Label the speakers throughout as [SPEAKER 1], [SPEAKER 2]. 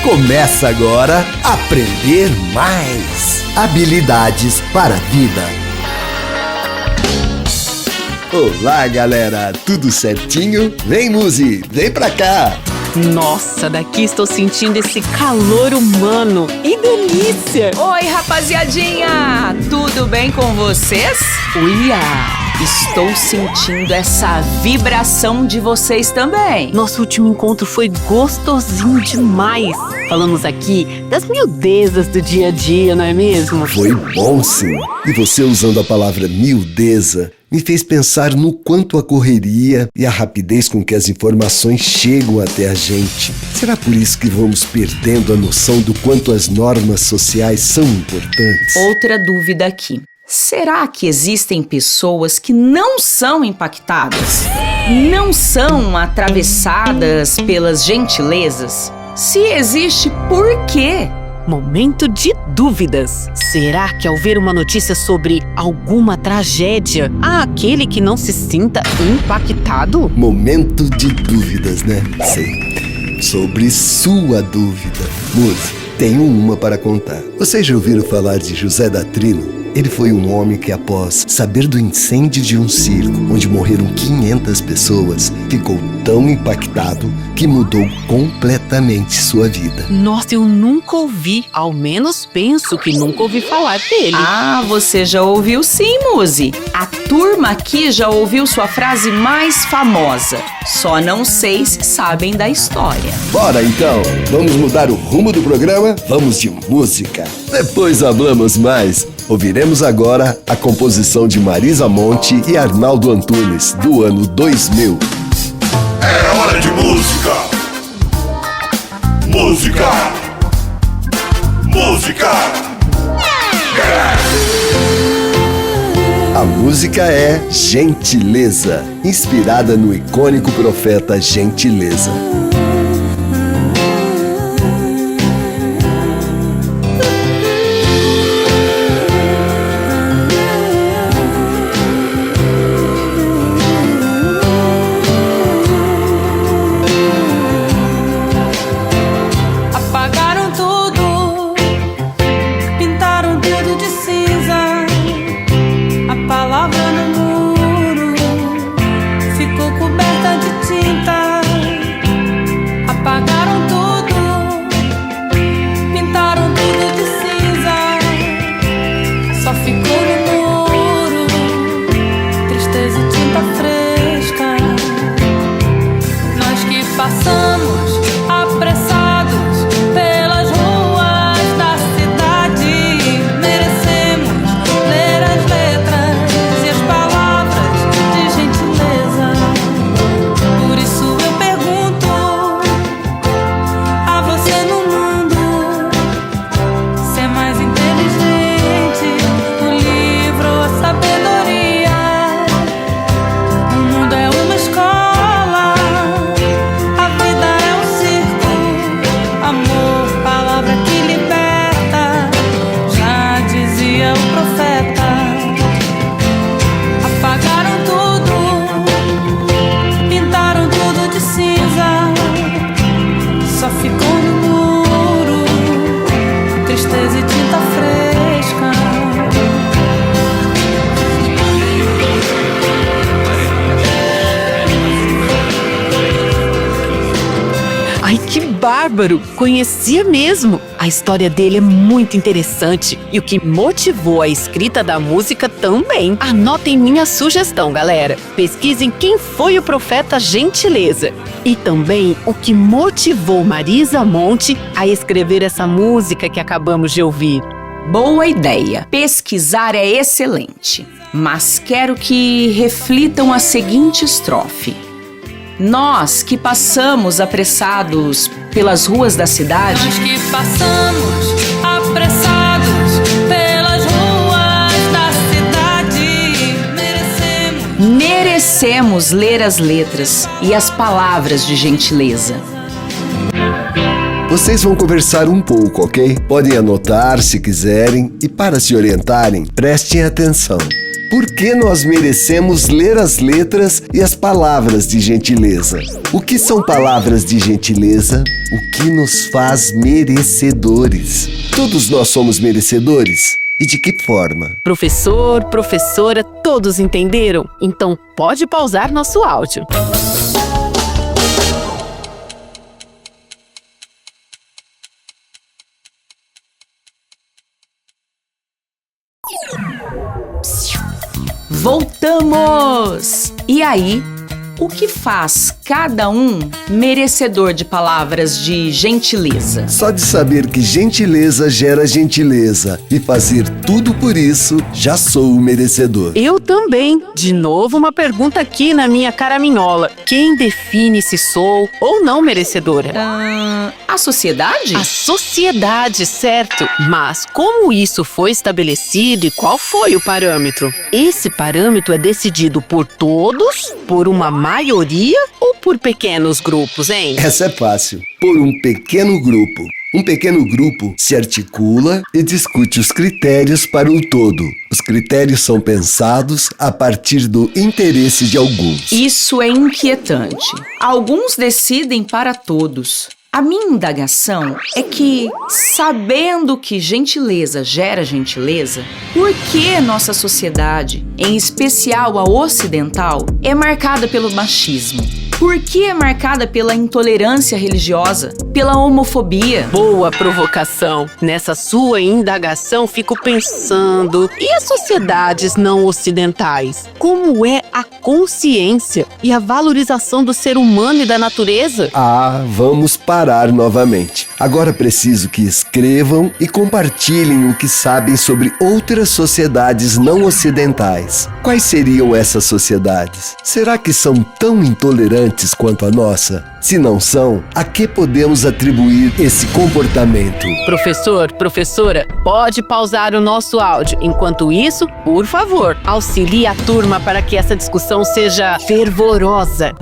[SPEAKER 1] Começa agora Aprender Mais. Habilidades para a vida. Olá, galera, tudo certinho? Vem, Muzi, vem pra cá.
[SPEAKER 2] Nossa, daqui estou sentindo esse calor humano. Que delícia!
[SPEAKER 3] Oi, rapaziadinha! Tudo bem com vocês? Uia! Estou sentindo essa vibração de vocês também.
[SPEAKER 2] Nosso último encontro foi gostosinho demais. Falamos aqui das miudezas do dia a dia, não é mesmo?
[SPEAKER 1] Foi bom, sim. E você usando a palavra miudeza me fez pensar no quanto a correria e a rapidez com que as informações chegam até a gente. Será por isso que vamos perdendo a noção do quanto as normas sociais são importantes?
[SPEAKER 3] Outra dúvida aqui. Será que existem pessoas que não são impactadas? Não são atravessadas pelas gentilezas? Se existe, por quê?
[SPEAKER 2] Momento de dúvidas. Será que ao ver uma notícia sobre alguma tragédia, há aquele que não se sinta impactado?
[SPEAKER 1] Momento de dúvidas, né? Sei. Sobre sua dúvida. Muzi, tenho uma para contar. Vocês já ouviram falar de José da Trino? Ele foi um homem que, após saber do incêndio de um circo, onde morreram 500 pessoas, ficou tão impactado que mudou completamente sua vida.
[SPEAKER 2] Nossa, eu nunca ouvi. Ao menos penso que nunca ouvi falar dele.
[SPEAKER 3] Ah, você já ouviu sim, Muzi. A turma aqui já ouviu sua frase mais famosa. Só não sei se sabem da história.
[SPEAKER 1] Bora então, vamos mudar o rumo do programa? Vamos de música. Depois falamos mais. Ouviremos agora a composição de Marisa Monte e Arnaldo Antunes, do ano 2000.
[SPEAKER 4] É hora de música! Música! Música!
[SPEAKER 1] A música é Gentileza, inspirada no icônico profeta Gentileza.
[SPEAKER 2] Bárbaro, conhecia mesmo. A história dele é muito interessante e o que motivou a escrita da música também. Anotem minha sugestão, galera. Pesquisem quem foi o profeta Gentileza e também o que motivou Marisa Monte a escrever essa música que acabamos de ouvir.
[SPEAKER 3] Boa ideia. Pesquisar é excelente, mas quero que reflitam a seguinte estrofe. Nós que passamos apressados pelas ruas da cidade.
[SPEAKER 5] Nós que passamos apressados pelas ruas da cidade.
[SPEAKER 3] Merecemos ler as letras e as palavras de gentileza.
[SPEAKER 1] Vocês vão conversar um pouco, ok? Podem anotar se quiserem e para se orientarem, prestem atenção. por que nós merecemos ler as letras e as palavras de gentileza. O que são palavras de gentileza? O que nos faz merecedores? Todos nós somos merecedores? E de que forma?
[SPEAKER 2] Professor, professora, todos entenderam? Então pode pausar nosso áudio.
[SPEAKER 3] Voltamos! E aí, o que faz cada um merecedor de palavras de gentileza?
[SPEAKER 1] Só de saber que gentileza gera gentileza e fazer tudo por isso, já sou o merecedor.
[SPEAKER 2] Eu também. De novo uma pergunta aqui na minha caraminhola. Quem define se sou ou não merecedora?
[SPEAKER 3] A sociedade?
[SPEAKER 2] A sociedade, certo. Mas como isso foi estabelecido e qual foi o parâmetro? Esse parâmetro é decidido por todos, por uma maioria ou por pequenos grupos, hein?
[SPEAKER 1] Essa é fácil. Por um pequeno grupo. Um pequeno grupo se articula e discute os critérios para o todo. Os critérios são pensados a partir do interesse de alguns.
[SPEAKER 3] Isso é inquietante. Alguns decidem para todos. A minha indagação é que, sabendo que gentileza gera gentileza, por que nossa sociedade, em especial a ocidental, é marcada pelo machismo? Por que é marcada pela intolerância religiosa, pela homofobia?
[SPEAKER 2] Boa provocação. Nessa sua indagação, fico pensando, e as sociedades não ocidentais? Como é a consciência e a valorização do ser humano e da natureza?
[SPEAKER 1] Vamos parar novamente. Agora preciso que escrevam e compartilhem o que sabem sobre outras sociedades não ocidentais. Quais seriam essas sociedades? Será que são tão intolerantes quanto a nossa? Se não são, a que podemos atribuir esse comportamento?
[SPEAKER 2] Professor, professora, pode pausar o nosso áudio. Enquanto isso, por favor, auxilie a turma para que essa discussão seja fervorosa.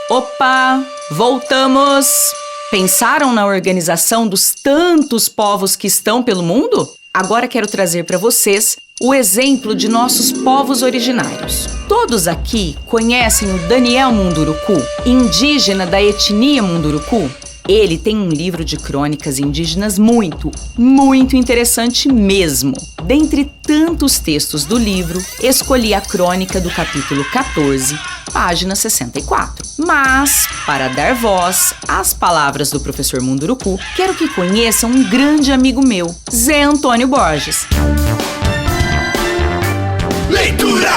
[SPEAKER 3] Opa, voltamos! Pensaram na organização dos tantos povos que estão pelo mundo? Agora quero trazer para vocês o exemplo de nossos povos originários. Todos aqui conhecem o Daniel Munduruku, indígena da etnia Munduruku? Ele tem um livro de crônicas indígenas muito interessante mesmo. Dentre tantos textos do livro, escolhi a crônica do capítulo 14, página 64. Mas, para dar voz às palavras do professor Munduruku, quero que conheçam um grande amigo meu, Zé Antônio Borges.
[SPEAKER 4] Leitura!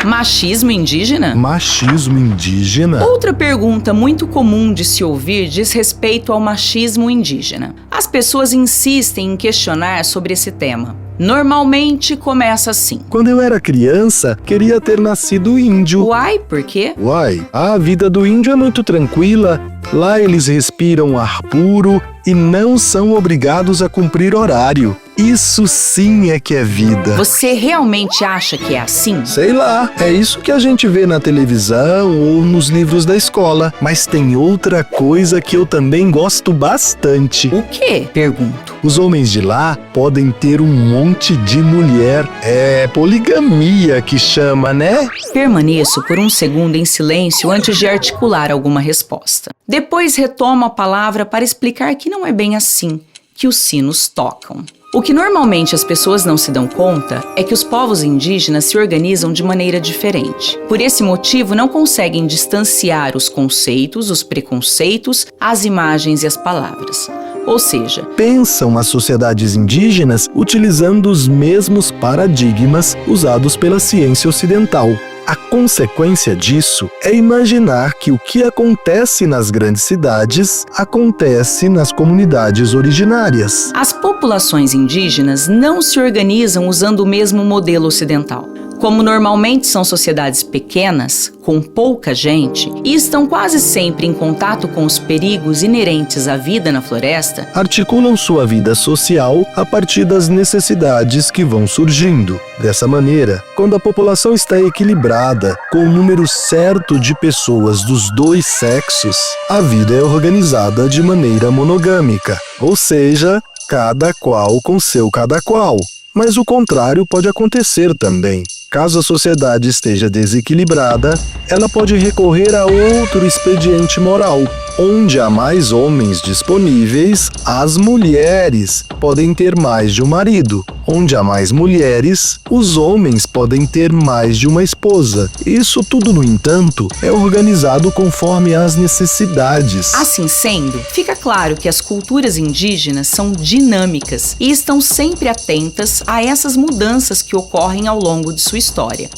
[SPEAKER 3] Machismo indígena?
[SPEAKER 6] Machismo indígena?
[SPEAKER 3] Outra pergunta muito comum de se ouvir diz respeito ao machismo indígena. As pessoas insistem em questionar sobre esse tema. Normalmente começa assim.
[SPEAKER 6] Quando eu era criança, queria ter nascido índio.
[SPEAKER 3] Uai, por quê?
[SPEAKER 6] Uai, a vida do índio é muito tranquila. Lá eles respiram ar puro e não são obrigados a cumprir horário. Isso sim é que é vida.
[SPEAKER 3] Você realmente acha que é assim?
[SPEAKER 6] Sei lá, é isso que a gente vê na televisão ou nos livros da escola. Mas tem outra coisa que eu também gosto bastante.
[SPEAKER 3] O quê? Pergunto.
[SPEAKER 6] Os homens de lá podem ter um monte de mulher. É poligamia que chama, né?
[SPEAKER 3] Permaneço por um segundo em silêncio antes de articular alguma resposta. Depois retomo a palavra para explicar que não é bem assim que os sinos tocam. O que normalmente as pessoas não se dão conta é que os povos indígenas se organizam de maneira diferente. Por esse motivo, não conseguem distanciar os conceitos, os preconceitos, as imagens e as palavras. Ou seja,
[SPEAKER 6] pensam as sociedades indígenas utilizando os mesmos paradigmas usados pela ciência ocidental. A consequência disso é imaginar que o que acontece nas grandes cidades acontece nas comunidades originárias.
[SPEAKER 3] As populações indígenas não se organizam usando o mesmo modelo ocidental. Como normalmente são sociedades pequenas, com pouca gente, e estão quase sempre em contato com os perigos inerentes à vida na floresta,
[SPEAKER 6] articulam sua vida social a partir das necessidades que vão surgindo. Dessa maneira, quando a população está equilibrada, com um número certo de pessoas dos dois sexos, a vida é organizada de maneira monogâmica, ou seja, cada qual com seu cada qual. Mas o contrário pode acontecer também. Caso a sociedade esteja desequilibrada, ela pode recorrer a outro expediente moral. Onde há mais homens disponíveis, as mulheres podem ter mais de um marido. Onde há mais mulheres, os homens podem ter mais de uma esposa. Isso tudo, no entanto, é organizado conforme as necessidades.
[SPEAKER 3] Assim sendo, fica claro que as culturas indígenas são dinâmicas e estão sempre atentas a essas mudanças que ocorrem ao longo de sua história.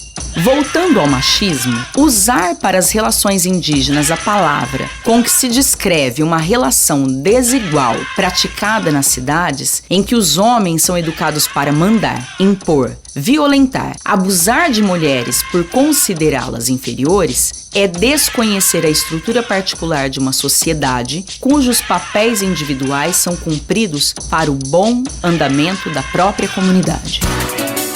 [SPEAKER 3] Voltando ao machismo, usar para as relações indígenas a palavra com que se descreve uma relação desigual praticada nas cidades, em que os homens são educados para mandar, impor, violentar, abusar de mulheres por considerá-las inferiores, é desconhecer a estrutura particular de uma sociedade cujos papéis individuais são cumpridos para o bom andamento da própria comunidade.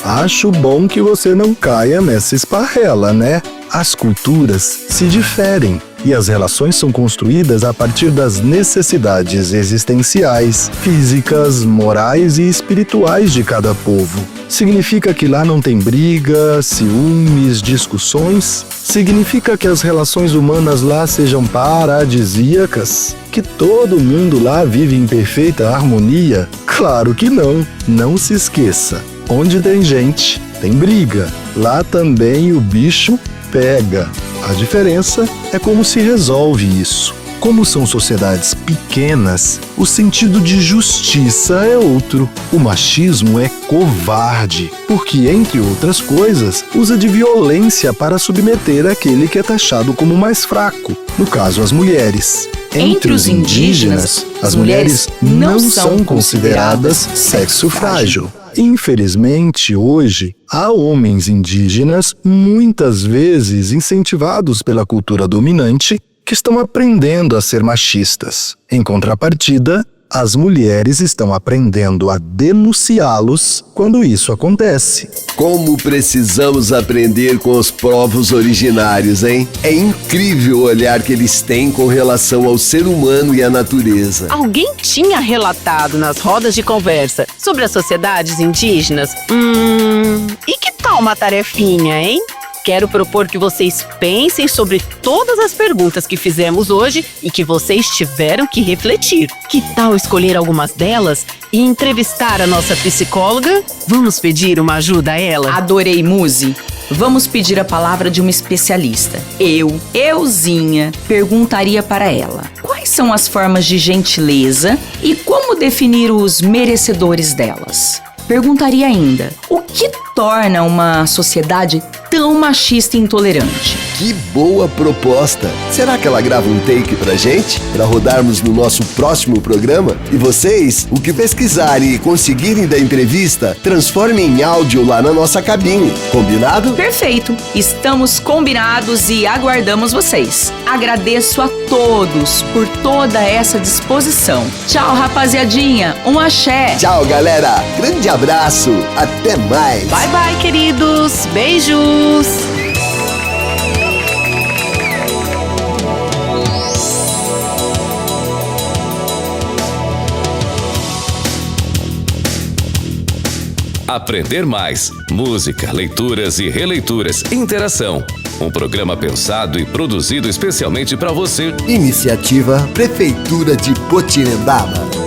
[SPEAKER 6] Acho bom que você não caia nessa esparrela, né? As culturas se diferem e as relações são construídas a partir das necessidades existenciais, físicas, morais e espirituais de cada povo. Significa que lá não tem briga, ciúmes, discussões? Significa que as relações humanas lá sejam paradisíacas? Que todo mundo lá vive em perfeita harmonia? Claro que não. Não se esqueça. Onde tem gente, tem briga. Lá também o bicho pega. A diferença é como se resolve isso. Como são sociedades pequenas, o sentido de justiça é outro. O machismo é covarde, porque, entre outras coisas, usa de violência para submeter aquele que é taxado como mais fraco, no caso, as mulheres. Entre os indígenas, as mulheres não são consideradas sexo frágil. Infelizmente, hoje, há homens indígenas, muitas vezes incentivados pela cultura dominante, que estão aprendendo a ser machistas. Em contrapartida, as mulheres estão aprendendo a denunciá-los quando isso acontece.
[SPEAKER 1] Como precisamos aprender com os povos originários, hein? É incrível o olhar que eles têm com relação ao ser humano e à natureza.
[SPEAKER 2] Alguém tinha relatado nas rodas de conversa sobre as sociedades indígenas? E que tal uma tarefinha, hein? Quero propor que vocês pensem sobre todas as perguntas que fizemos hoje e que vocês tiveram que refletir. Que tal escolher algumas delas e entrevistar a nossa psicóloga? Vamos pedir uma ajuda a ela?
[SPEAKER 3] Adorei, Muzi. Vamos pedir a palavra de uma especialista. Euzinha, perguntaria para ela: quais são as formas de gentileza e como definir os merecedores delas? Perguntaria ainda: o que torna uma sociedade tão machista e intolerante?
[SPEAKER 1] Que boa proposta! Será que ela grava um take pra gente? Pra rodarmos no nosso próximo programa? E vocês, o que pesquisarem e conseguirem da entrevista, transformem em áudio lá na nossa cabine. Combinado?
[SPEAKER 3] Perfeito! Estamos combinados e aguardamos vocês. Agradeço a todos por toda essa disposição. Tchau, rapaziadinha! Um axé!
[SPEAKER 1] Tchau, galera! Grande abraço! Até mais!
[SPEAKER 2] Bye, bye, queridos! Beijos!
[SPEAKER 7] Aprender mais. Música, leituras e releituras. Interação. Um programa pensado e produzido especialmente para você.
[SPEAKER 1] Iniciativa Prefeitura de Potirendaba.